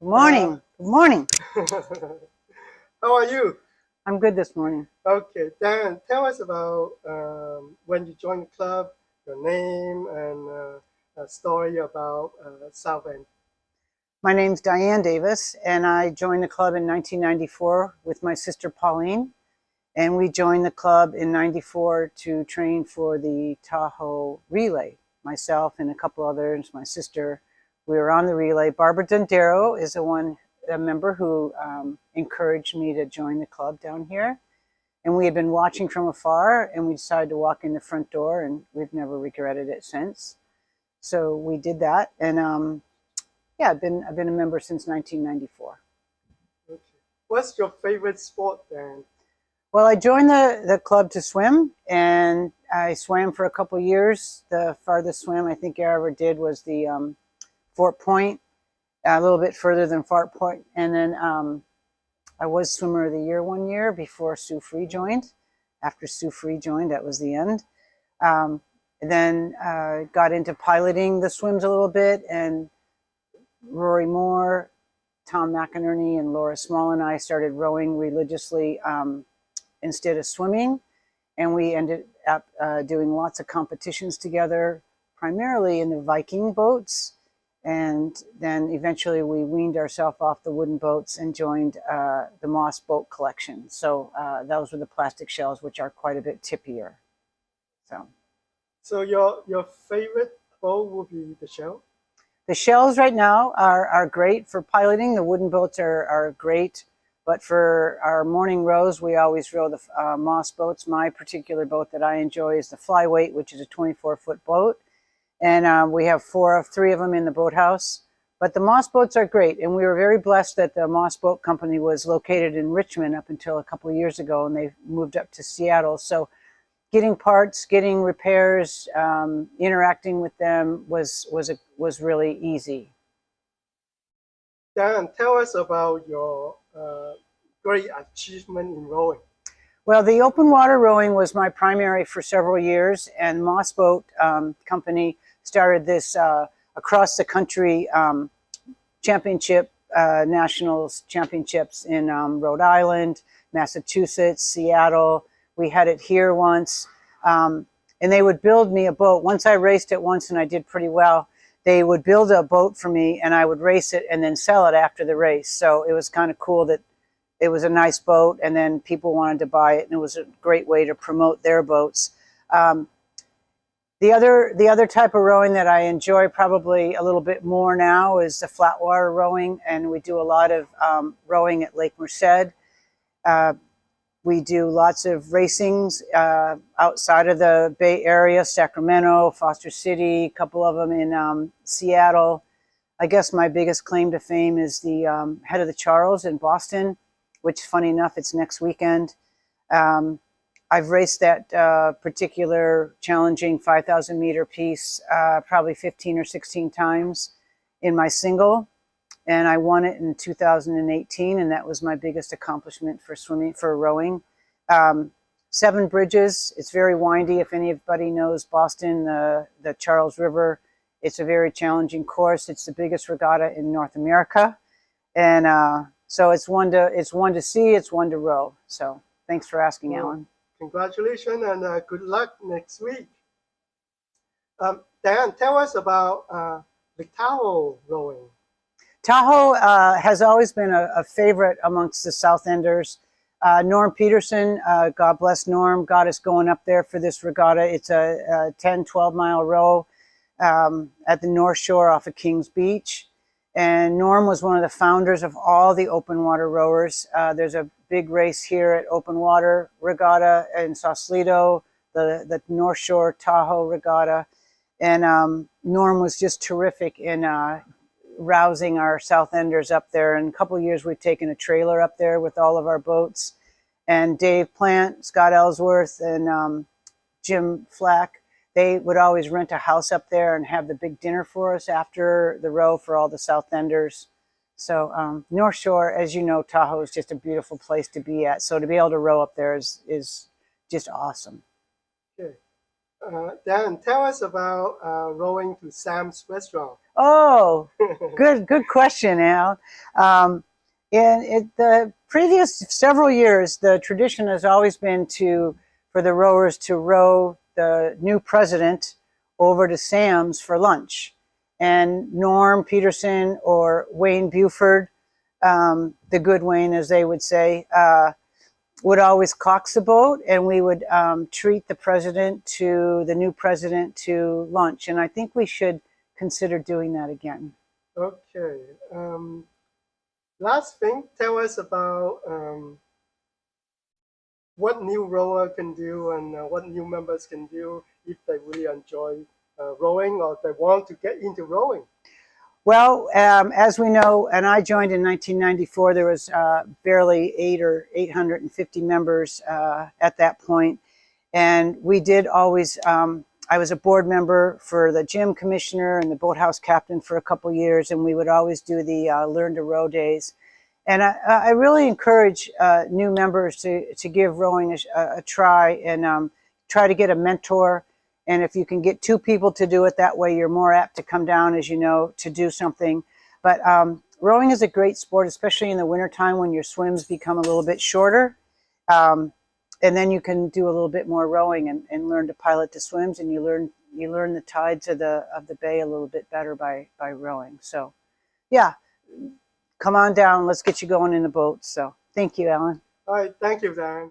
Good morning. Good morning. How are you? I'm good this morning. Okay, Dan, tell us about when you joined the club, your name, and a story about South End. My name's Diane Davis, and I joined the club in 1994 with my sister Pauline. And we joined the club in 94 to train for the Tahoe relay. Myself and a couple others, my sister, we were on the relay. Barbara Dondero is a member who encouraged me to join the club down here. And we had been watching from afar, and we decided to walk in the front door, and we've never regretted it since. So we did that, and yeah, I've been a member since 1994. Okay. What's your favorite sport, Dan? Well, I joined the club to swim, and I swam for a couple of years. The farthest swim I think I ever did was the Fort Point, a little bit further than Fort Point, and then I was swimmer of the year one year before Sue Free joined. After Sue Free joined, that was the end. Then got into piloting the swims a little bit, and Rory Moore, Tom McInerney, and Laura Small and I started rowing religiously instead of swimming. And we ended up doing lots of competitions together, primarily in the Viking boats. And then eventually we weaned ourselves off the wooden boats and joined the Moss Boat Collection. So those were the plastic shells, which are quite a bit tippier. So your favorite boat would be the shell? The shells right now are great for piloting. The wooden boats are great. But for our morning rows, we always row the Moss boats. My particular boat that I enjoy is the Flyweight, which is a 24-foot boat. And we have three of them in the boathouse. But the Moss boats are great. And we were very blessed that the Moss Boat Company was located in Richmond up until a couple of years ago, and they moved up to Seattle. So getting parts, getting repairs, interacting with them was really easy. Dan, tell us about your great achievement in rowing. Well, the open water rowing was my primary for several years, and Moss Boat Company started this across the country championship, nationals championships in Rhode Island, Massachusetts, Seattle. We had it here once, and they would build me a boat. Once I raced it once and I did pretty well, they would build a boat for me and I would race it and then sell it after the race. So it was kind of cool that it was a nice boat and then people wanted to buy it, and it was a great way to promote their boats. The other type of rowing that I enjoy probably a little bit more now is the flat water rowing, and we do a lot of rowing at Lake Merced. We do lots of racings outside of the Bay Area, Sacramento, Foster City, a couple of them in Seattle. I guess my biggest claim to fame is the Head of the Charles in Boston, which, funny enough, it's next weekend. I've raced that particular challenging 5,000 meter piece probably 15 or 16 times in my single. And I won it in 2018, and that was my biggest accomplishment for rowing. 7 bridges. It's very windy. If anybody knows Boston, the Charles River, it's a very challenging course. It's the biggest regatta in North America, and so it's one to see. It's one to row. So thanks for asking, Alan. Congratulations and good luck next week. Dan, tell us about the Tahoe rowing. Tahoe has always been a favorite amongst the South Enders. Norm Peterson, God bless Norm, got us going up there for this regatta. It's a 10, 12-mile row at the North Shore off of Kings Beach. And Norm was one of the founders of all the open water rowers. There's a big race here at Open Water Regatta in Sausalito, the North Shore Tahoe Regatta. And Norm was just terrific in rousing our South Enders up there. In a couple of years, we've taken a trailer up there with all of our boats. And Dave Plant, Scott Ellsworth, and Jim Flack, they would always rent a house up there and have the big dinner for us after the row for all the South Enders. So North Shore, as you know, Tahoe is just a beautiful place to be at. So to be able to row up there is just awesome. Okay. Dan, tell us about rowing to Sam's restaurant. Oh, good question, Al. In the previous several years, the tradition has always been for the rowers to row the new president over to Sam's for lunch. And Norm Peterson or Wayne Buford, the good Wayne, as they would say, would always cox the boat, and we would treat the new president to lunch. And I think we should consider doing that again. Okay. Last thing, tell us about what new rower can do and what new members can do if they really enjoy rowing or they want to get into rowing. Well, as we know, and I joined in 1994, there was barely 850 members at that point. And we did always, I was a board member for the gym commissioner and the boathouse captain for a couple years, and we would always do the Learn to Row days. And I really encourage new members to give rowing a try and try to get a mentor. And if you can get two people to do it, that way you're more apt to come down, as you know, to do something. But rowing is a great sport, especially in the wintertime when your swims become a little bit shorter. And then you can do a little bit more rowing and learn to pilot the swims, and you learn the tides of the bay a little bit better by rowing. So, yeah, come on down. Let's get you going in the boat. So, thank you, Alan. All right, thank you, Diane.